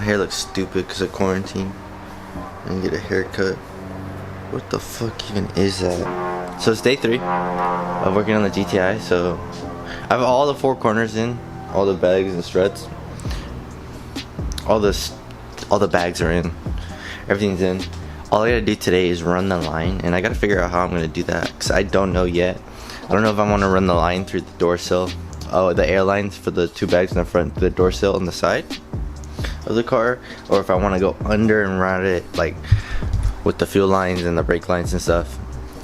My hair looks stupid because of quarantine. And get a haircut. What the fuck even is that? So it's day 3 of working on the GTI. So I have all the 4 corners in, all the bags and struts. All the bags are in. Everything's in. All I gotta do today is run the line, and I gotta figure out how I'm gonna do that because I don't know yet. I don't know if I want to run the line through the door sill. Oh, the air lines for the 2 bags in the front, the door sill on the side of the car, or if I want to go under and run it like with the fuel lines and the brake lines and stuff.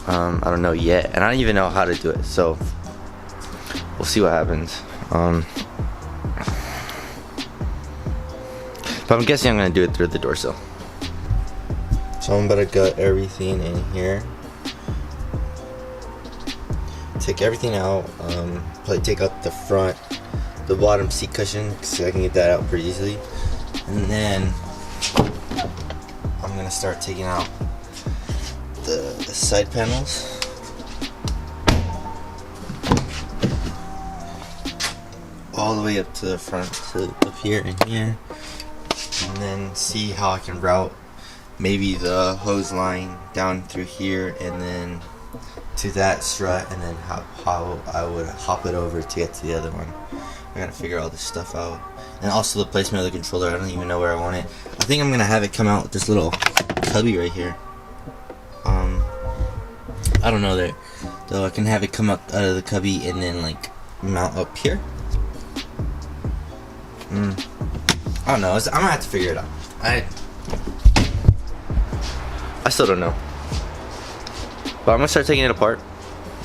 I don't know yet, and I don't even know how to do it, so we'll see what happens. But I'm guessing I'm gonna do it through the door sill. So I'm about to gut everything in here, take everything out, probably take out the bottom seat cushion because I can get that out pretty easily. And then I'm gonna start taking out the side panels. All the way up to the front, to up here and here. And then see how I can route maybe the hose line down through here and then to that strut, and then how I would hop it over to get to the other one. I gotta figure all this stuff out. And also the placement of the controller, I don't even know where I want it. I think I'm gonna have it come out with this little cubby right here. I don't know there. So I can have it come out of the cubby and then like mount up here. I don't know, I'm gonna have to figure it out. I still don't know. But I'm gonna start taking it apart.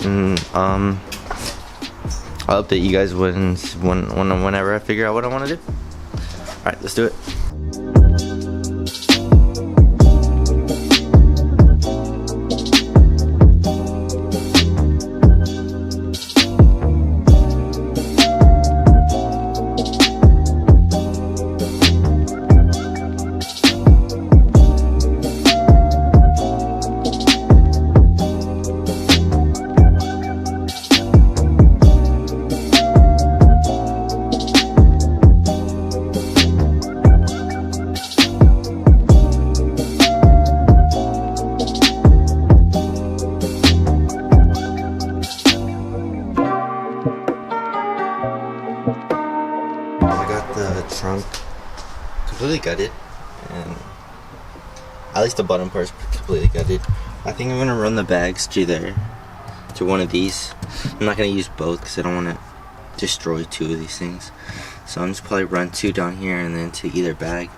And I'll update you guys whenever I figure out what I want to do. Alright, let's do it. Trunk completely gutted, and at least the bottom part is completely gutted. I think I'm gonna run the bags to one of these. I'm not gonna use both because I don't want to destroy 2 of these things, so I'm just probably run 2 down here and then to either bag.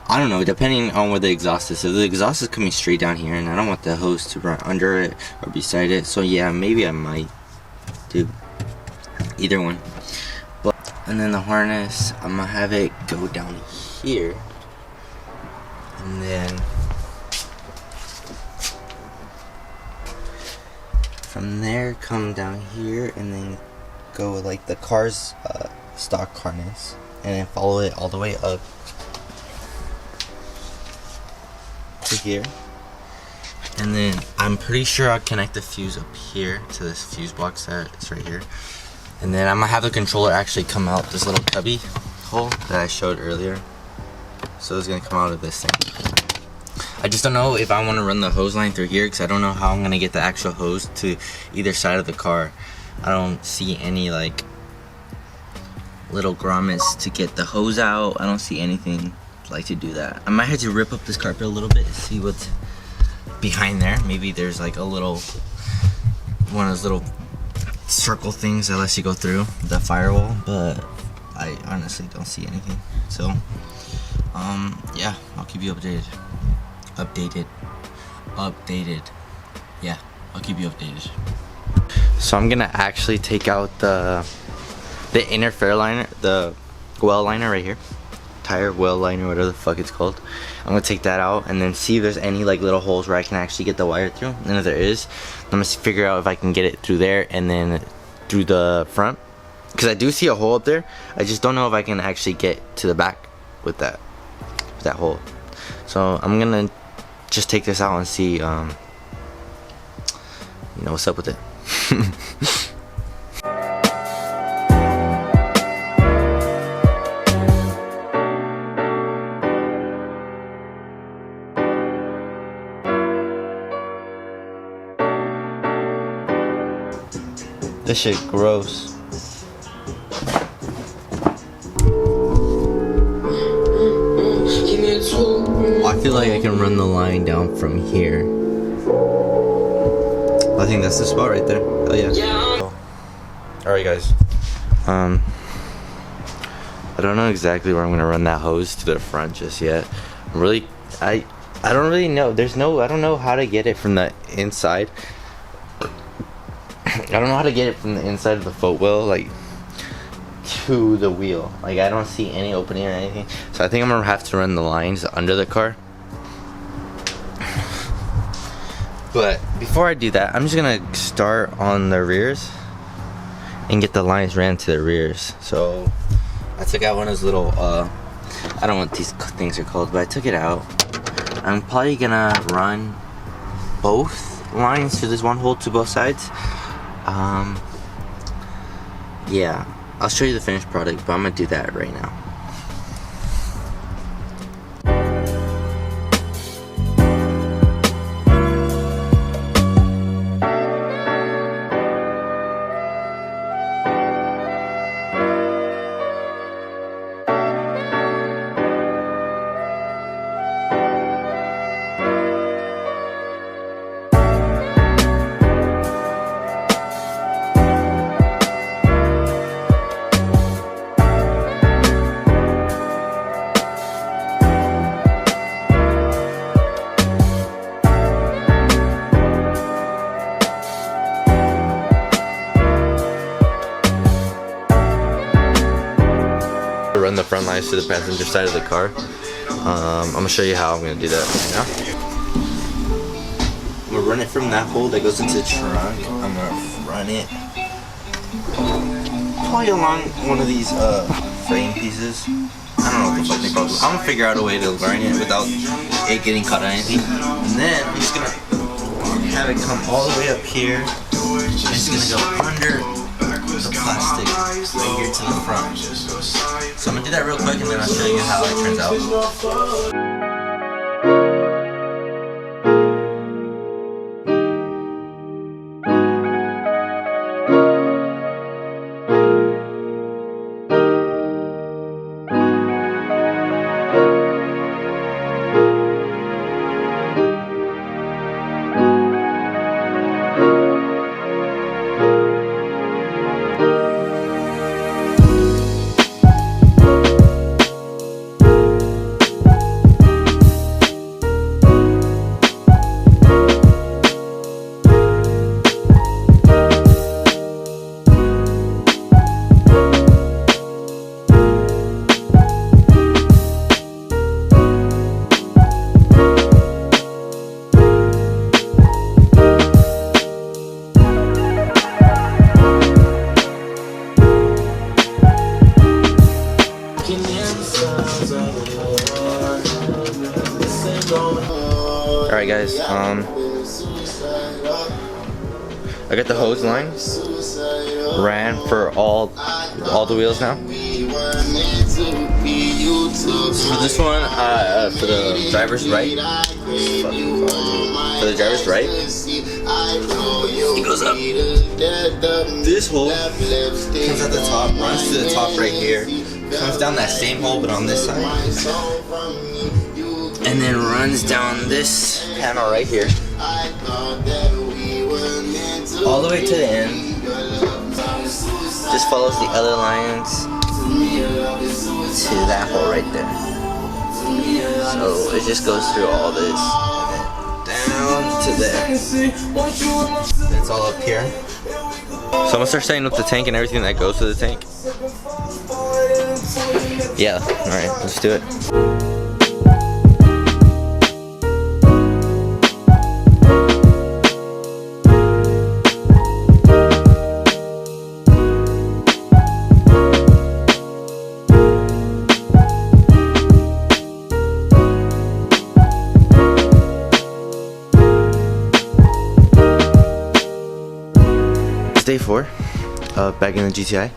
I don't know, depending on where the exhaust is. If the exhaust is coming straight down here and I don't want the hose to run under it or beside it, so yeah, maybe I might do either one. And then the harness, I'm gonna have it go down here, and then from there come down here and then go like the car's stock harness, and then follow it all the way up to here. And then I'm pretty sure I'll connect the fuse up here to this fuse box that's right here. And then I'm gonna have the controller actually come out this little cubby hole that I showed earlier. So it's gonna come out of this thing. I just don't know if I want to run the hose line through here because I don't know how I'm gonna get the actual hose to either side of the car. I don't see any like little grommets to get the hose out. I don't see anything like to do that. I might have to rip up this carpet a little bit and see what's behind there. Maybe there's like a little, one of those little circle things that lets you go through the firewall, but I honestly don't see anything. So yeah, I'll keep you updated. Yeah, I'll keep you updated. So I'm gonna actually take out the inner fair liner, the well liner right here, tire well liner, whatever the fuck it's called. I'm gonna take that out and then see if there's any like little holes where I can actually get the wire through, and if there is, I'm gonna figure out if I can get it through there and then through the front, because I do see a hole up there. I just don't know if I can actually get to the back with that hole. So I'm gonna just take this out and see you know what's up with it. This shit gross. I feel like I can run the line down from here. I think that's the spot right there. Oh yeah. Alright guys. I don't know exactly where I'm gonna run that hose to the front just yet. I don't really know. I don't know how to get it from the inside. I don't know how to get it from the inside of the footwell, like, to the wheel. Like, I don't see any opening or anything. So I think I'm gonna have to run the lines under the car. But before I do that, I'm just gonna start on the rears and get the lines ran to the rears. So I took out one of those little, I don't know what these things are called, but I took it out. I'm probably gonna run both lines through this one hole to both sides. Yeah, I'll show you the finished product, but I'm gonna do that right now. Run the front lines to the passenger side of the car. I'm gonna show you how I'm gonna do that right now. I'm gonna run it from that hole that goes into the trunk. I'm gonna run it probably along one of these frame pieces. I don't know what the fuck they call it. I'm gonna figure out a way to line it without it getting caught on anything. And then I'm just gonna have it come all the way up here. And it's gonna go under the plastic right here to the front. So I'm gonna do that real quick and then I'll show you how it turns out. Alright guys, I got the hose line ran for all the wheels now. For this one, for the driver's right, it goes up. This hole comes at the top, runs to the top right here, comes down that same hole but on this side, and then runs down this panel right here all the way to the end. Just follows the other lines to that hole right there. So it just goes through all this and then down to there. It's all up here. So I'm gonna start setting up the tank and everything that goes to the tank. Yeah, alright, let's do it. Day 4, back in the GTI.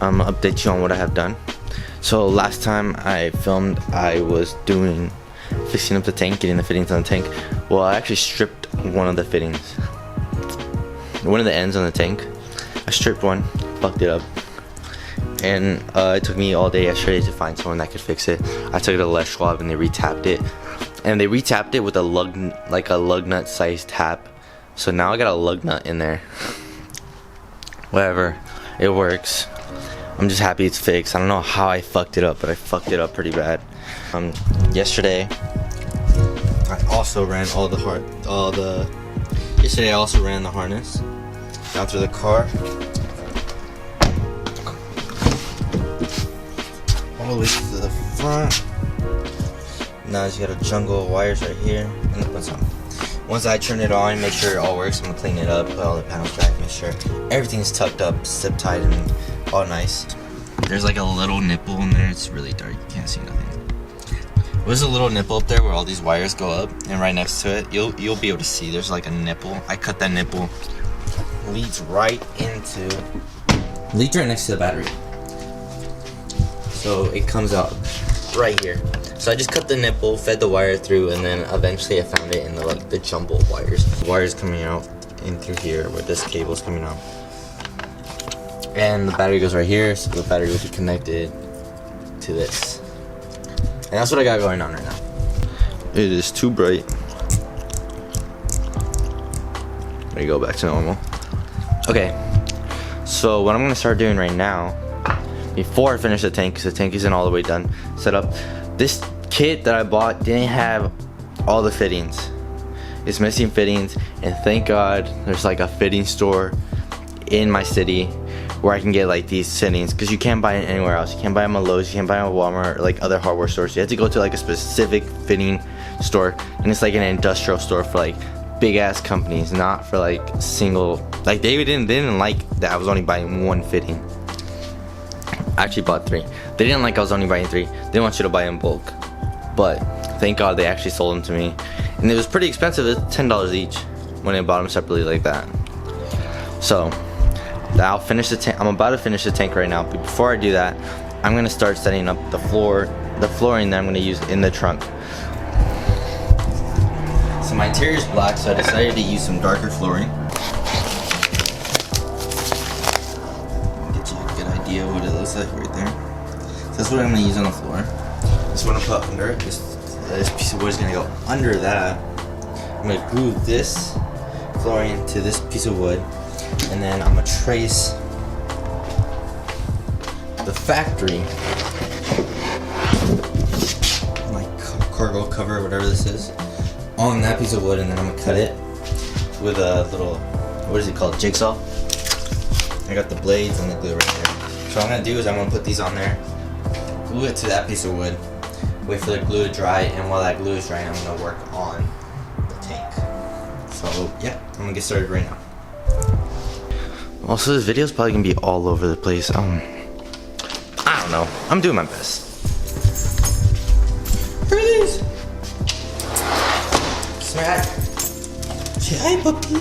I'm gonna update you on what I have done. So last time I filmed, I was fixing up the tank, getting the fittings on the tank. Well, I actually stripped one of the fittings, one of the ends on the tank. I stripped one, fucked it up, and it took me all day yesterday to find someone that could fix it. I took it to Les Schwab and they retapped it, and they retapped it with a lug nut sized tap. So now I got a lug nut in there. Whatever, it works. I'm just happy it's fixed. I don't know how I fucked it up, but I fucked it up pretty bad. Yesterday I also ran Yesterday I also ran the harness down through the car, all the way to the front. Now I just got a jungle of wires right here. Once I turn it on, make sure it all works, I'm gonna clean it up, put all the panels back, make sure everything's tucked up, zip tied, and all nice. There's like a little nipple in there. It's really dark, you can't see nothing. There's a little nipple up there where all these wires go up, and right next to it, you'll be able to see there's like a nipple. I cut that nipple. Leads right next to the battery. So it comes out right here. So I just cut the nipple, fed the wire through, and then eventually I found it in the jumble of wires. The wires coming out in through here where this cable's coming out. And the battery goes right here, so the battery will be connected to this. And that's what I got going on right now. It is too bright. There you go, back to normal. Okay, so what I'm gonna start doing right now, before I finish the tank, because the tank isn't all the way done, set up. This kit that I bought didn't have all the fittings. It's missing fittings, and thank God there's like a fitting store in my city where I can get like these fittings, because you can't buy it anywhere else. You can't buy them at Lowe's, you can't buy them at Walmart, or like other hardware stores. You have to go to like a specific fitting store, and it's like an industrial store for like big ass companies, not for like single. Like they didn't like that I was only buying one fitting. I actually bought 3. They didn't like I was only buying 3. They want you to buy in bulk, but thank God they actually sold them to me, and it was pretty expensive. It's $10 each when I bought them separately like that. So I'll finish the tank. I'm about to finish the tank right now, but before I do that, I'm gonna start setting up the flooring that I'm gonna use in the trunk. So my interior is black, so I decided to use some darker flooring. Get you a good idea of what it looks like right there. So that's what I'm gonna use on the floor. This one I'll put under it. This piece of wood is gonna go under that. I'm gonna glue this flooring to this piece of wood, and then I'm gonna trace the factory, like cargo cover, whatever this is, on that piece of wood, and then I'm gonna cut it with a little, what is it called, jigsaw. I got the blades and the glue right there. So what I'm gonna do is I'm gonna put these on there, glue it to that piece of wood, wait for the glue to dry, and while that glue is drying, I'm gonna work on the tank. So yeah, I'm gonna get started right now. Also, this video is probably gonna be all over the place. I don't know. I'm doing my best. Look at this. Smack. Say hi, puppy.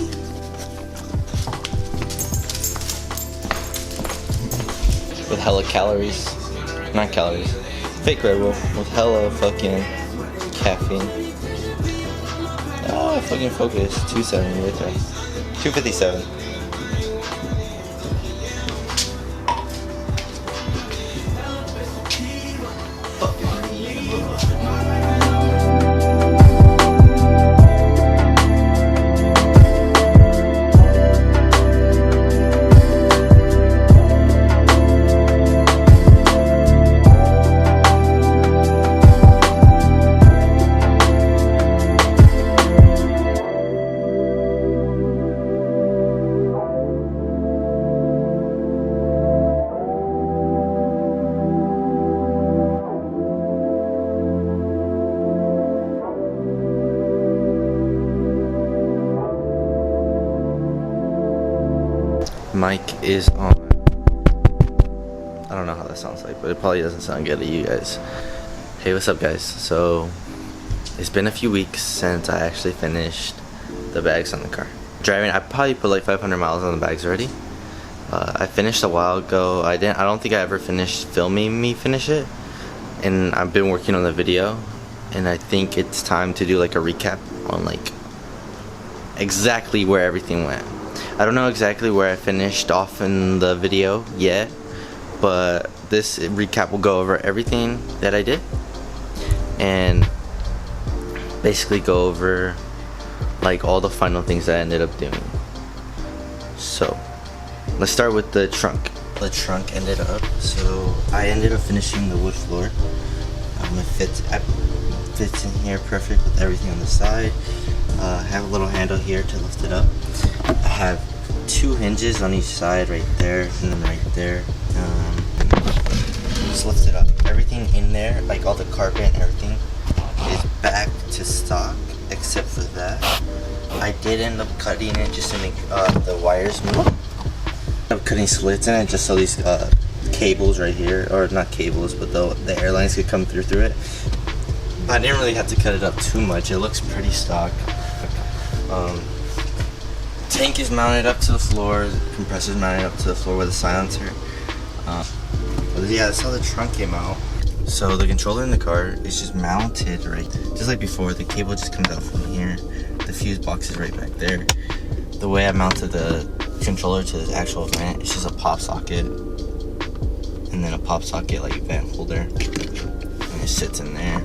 With hella calories. Not calories. Fake Red Bull. With hella fucking caffeine. Oh, fucking focus. 270 right there. 257. Mic is on. I don't know how that sounds like, but it probably doesn't sound good to you guys. Hey, what's up guys? So it's been a few weeks since I actually finished the bags on the car. Driving, I probably put like 500 miles on the bags already. I finished a while ago. I don't think I ever finished filming me finish it, and I've been working on the video, and I think it's time to do like a recap on like exactly where everything went. I don't know exactly where I finished off in the video yet, but this recap will go over everything that I did and basically go over like all the final things that I ended up doing. So let's start with the trunk. The trunk ended up, so I ended up finishing the wood floor. It fits in here perfect with everything on the side. I have a little handle here to lift it up. I have 2 hinges on each side, right there and then right there. Just lift it up. Everything in there, like all the carpet and everything, is back to stock except for that. I did end up cutting it just to make the wires move. I'm cutting slits in it just so these cables right here, or not cables, but the airlines could come through it. But I didn't really have to cut it up too much. It looks pretty stock. Tank is mounted up to the floor. The compressor's mounted up to the floor with a silencer. But yeah, that's how the trunk came out. So the controller in the car is just mounted right, just like before. The cable just comes out from here. The fuse box is right back there. The way I mounted the controller to the actual vent, it's just a pop socket, and then a pop socket like vent holder, and it sits in there.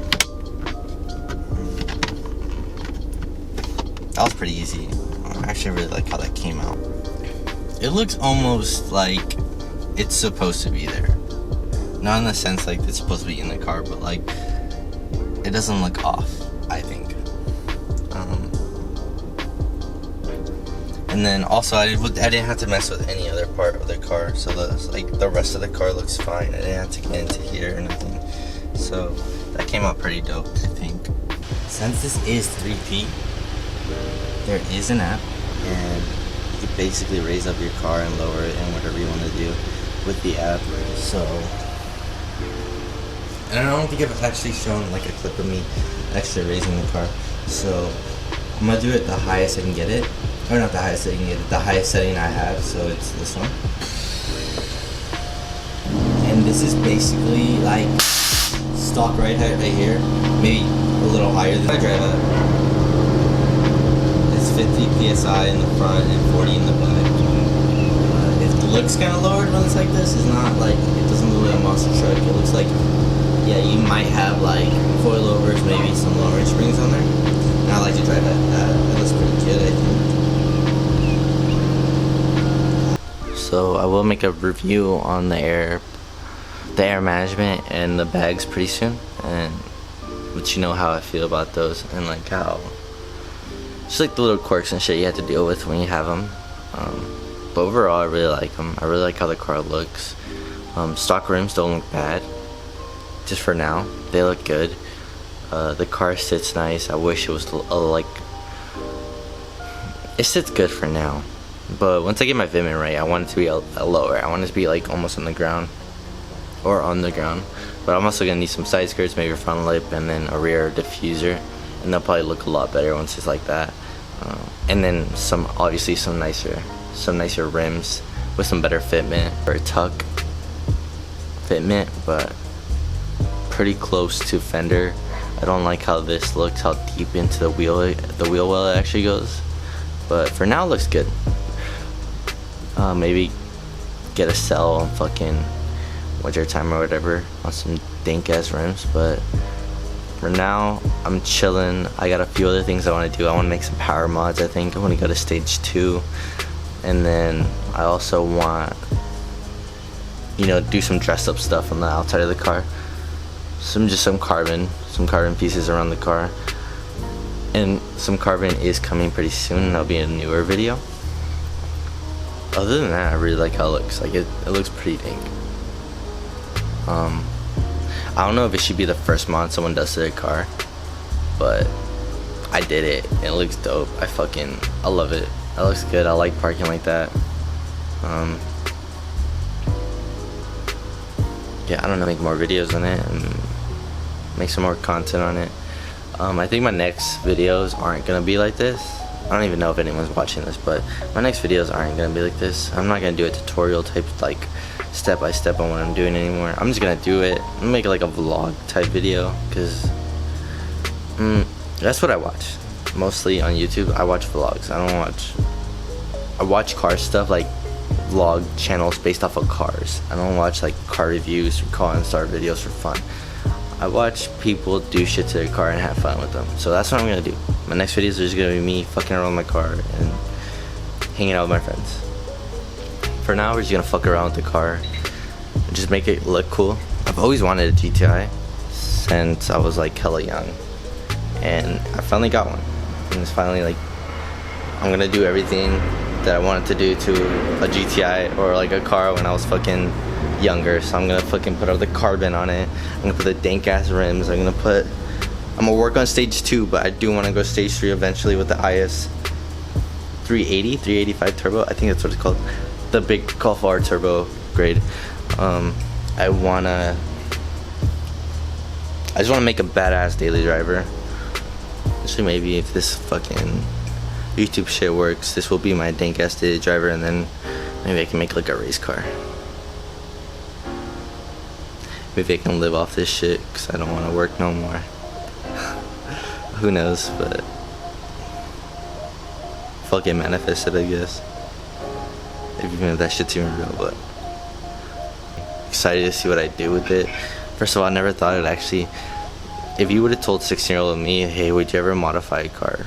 That was pretty easy. I actually really like how that came out. It looks almost like it's supposed to be there. Not in the sense like it's supposed to be in the car, but like it doesn't look off, I think. And then also I didn't have to mess with any other part of the car, so the rest of the car looks fine. I didn't have to get into here or nothing. So that came out pretty dope, I think. Since this is 3P, there is an app, and you can basically raise up your car and lower it and whatever you want to do with the app. So, and I don't think I've actually shown like a clip of me actually raising the car. So I'm gonna do it the highest I can get it, or not the highest I can get it, the highest setting I have. So it's this one, and this is basically like stock right here, maybe a little higher than I drive at. 50 psi in the front and 40 in the back. It looks kind of lowered when it's like this. It's not like, it doesn't look like a monster truck. It looks like, yeah, you might have like coilovers, maybe some lowering springs on there. And I like to drive that. It looks pretty good, I think. So I will make a review on the air management and the bags pretty soon, and let you know how I feel about those, and like how just like the little quirks and shit you have to deal with when you have them. But overall, I really like them. I really like how the car looks. Stock rims don't look bad, just for now. They look good. The car sits nice. I wish it was like, it sits good for now. But once I get my Vimmen right, I want it to be a lower. I want it to be like almost on the ground, or on the ground. But I'm also gonna need some side skirts, maybe a front lip, and then a rear diffuser. And they'll probably look a lot better once it's like that. And then obviously some nicer rims with some better fitment, or tuck fitment, but pretty close to fender. I don't like how this looks, how deep into the wheel well it actually goes. But for now, it looks good. Maybe get a sell on fucking winter time or whatever on some dank ass rims, but for now, I'm chilling. I got a few other things I want to do. I want to make some power mods, I think. I want to go to stage 2. And then I also want, do some dressed up stuff on the outside of the car. Some carbon pieces around the car. And some carbon is coming pretty soon, and that'll be a newer video. Other than that, I really like how it looks. Like it looks pretty dank. I don't know if it should be the first mod someone does to their car, but I did it and it looks dope. I love it. It looks good. I like parking like that. Yeah, I don't know, make more videos on it and make some more content on it. I think my next videos aren't gonna be like this. I don't even know if anyone's watching this, but my next videos aren't gonna be like this. I'm not gonna do a tutorial type, like step by step on what I'm doing anymore. I'm just gonna do it. I'm gonna make it like a vlog type video, because that's what I watch mostly on YouTube. I watch vlogs. I don't watch I watch car stuff, like vlog channels based off of cars. I don't watch like car reviews or car and star videos for fun. I watch people do shit to their car and have fun with them. So that's what I'm gonna do. My next videos are just gonna be me fucking around with my car and hanging out with my friends. For now, we're just gonna fuck around with the car and just make it look cool. I've always wanted a GTI since I was like hella young, and I finally got one. And it's finally like, I'm gonna do everything that I wanted to do to a GTI or like a car when I was fucking younger. So I'm gonna fucking put all the carbon on it. I'm gonna put the dank ass rims. I'm gonna work on stage 2, but I do want to go stage 3 eventually with the IS 385 turbo. I think that's what it's called, the big Golf R turbo grade. I just want to make a badass daily driver. So maybe if this fucking YouTube shit works, this will be my dank ass daily driver, and then maybe I can make like a race car. Maybe I can live off this shit because I don't want to work no more. Who knows, but fucking manifest it, I guess. Even if that shit's even real, but excited to see what I do with it. First of all, I never thought it actually, if you would have told 16-year-old me, hey, would you ever modify a car?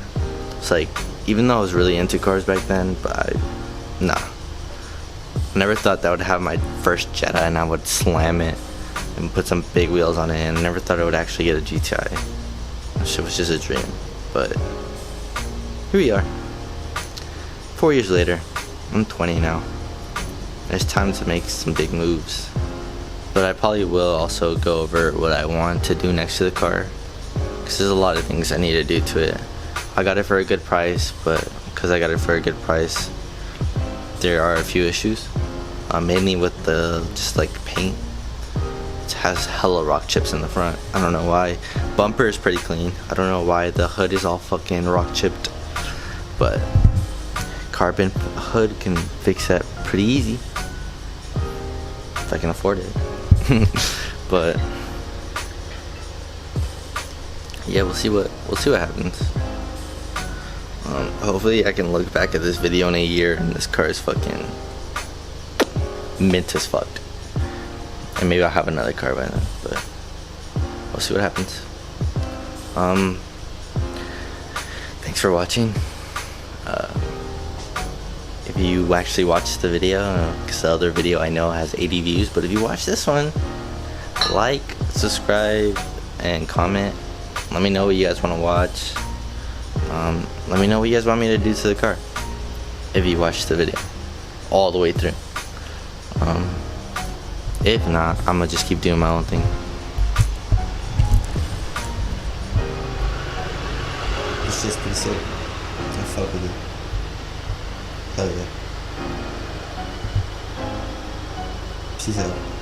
It's like, even though I was really into cars back then, but nah. I never thought that I would have my first Jetta and I would slam it and put some big wheels on it, and I never thought I would actually get a GTI. That shit was just a dream, but here we are. 4 years later, I'm 20 now. It's time to make some big moves. But I probably will also go over what I want to do next to the car, because there's a lot of things I need to do to it. I got it for a good price, but because I got it for a good price, there are a few issues. Mainly with the just like paint. It has hella rock chips in the front. I don't know why. Bumper is pretty clean. I don't know why the hood is all fucking rock chipped, but carbon hood can fix that pretty easy if I can afford it. But yeah, we'll see what happens. Hopefully I can look back at this video in a year and this car is fucking mint as fuck, and maybe I'll have another car by then, but we'll see what happens. Thanks for watching. If you actually watched the video, because the other video I know has 80 views, but if you watch this one, like, subscribe, and comment. Let me know what you guys want to watch. Let me know what you guys want me to do to the car if you watched the video all the way through. If not, I'm gonna just keep doing my own thing. It's just pretty sick. I fuck with it. Hell yeah. Peace out.